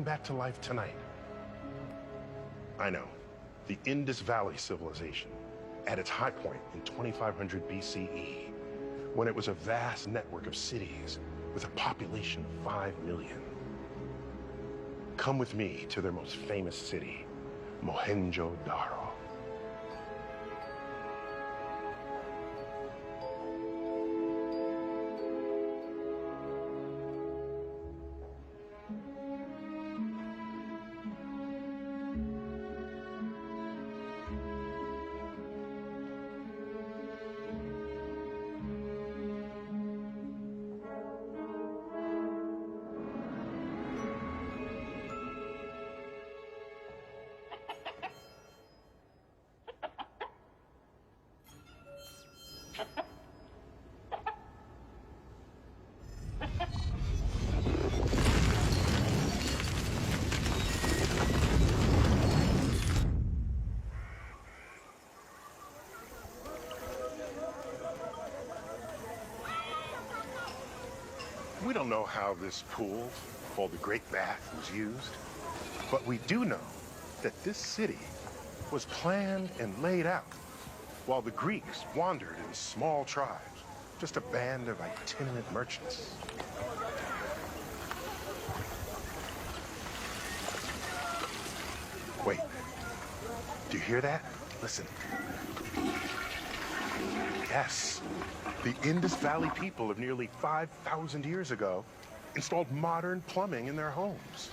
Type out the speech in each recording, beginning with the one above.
back to life tonight. I know, the Indus Valley civilization, at its high point in 2500 BCE, when it was a vast network of cities with a population of 5 million. Come with me to their most famous city, Moen Jo Daro. We don't know how this pool, called the Great Bath, was used, but we do know that this city was planned and laid out while the Greeks wandered in small tribes, just a band of itinerant merchants. Wait, do you hear that? Listen. Yes, the Indus Valley people of nearly 5,000 years ago installed modern plumbing in their homes,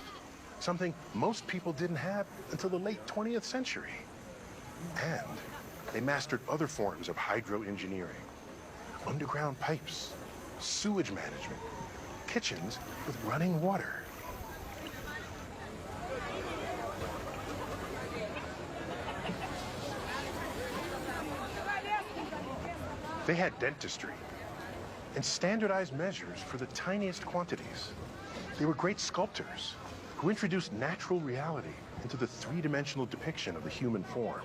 something most people didn't have until the late 20th century. And they mastered other forms of hydro-engineering, underground pipes, sewage management, kitchens with running water. They had dentistry and standardized measures for the tiniest quantities. They were great sculptors who introduced natural reality into the three-dimensional depiction of the human form.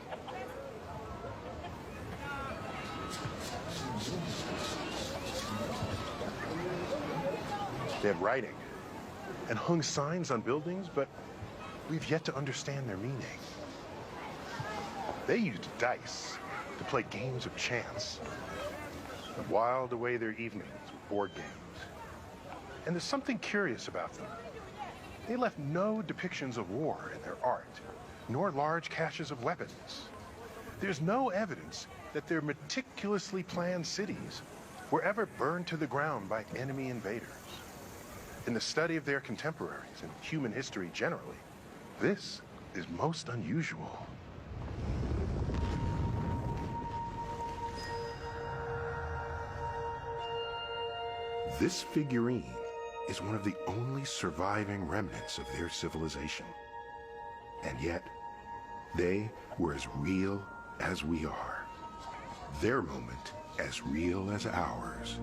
They had writing and hung signs on buildings, but we've yet to understand their meaning. They used dice to play games of chance and whiled away their evenings with board games. And there's something curious about them. They left no depictions of war in their art, nor large caches of weapons. There's no evidence that their meticulously planned cities were ever burned to the ground by enemy invaders. In the study of their contemporaries and human history generally, this is most unusual. This figurine is one of the only surviving remnants of their civilization. And yet, they were as real as we are. Their moment as real as ours.